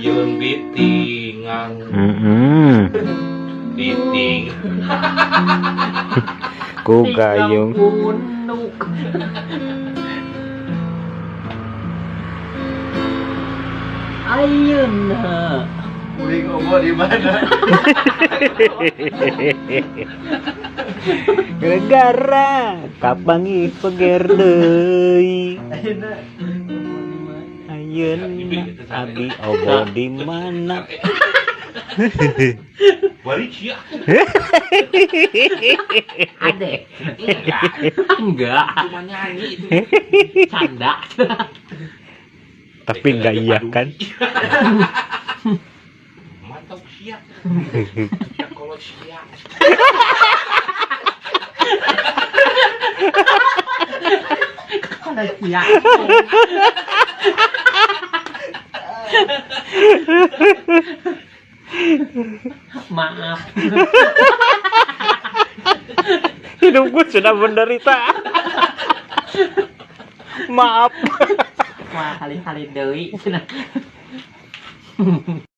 Ayeun bitingan biting ku gayung Punuk. Ayeuna uling obo di mana? gara-gara kapangi peger deui ayeuna abi obo di mana. Balik sia. Ade. Enggak. Cuma nyanyi itu. Canda. Tapi enggak iya kan. Mantap sia. Ya kalau sia. Ada siap. Maaf. Hidupku sudah menderita. Maaf. Wah, kali-kali deui.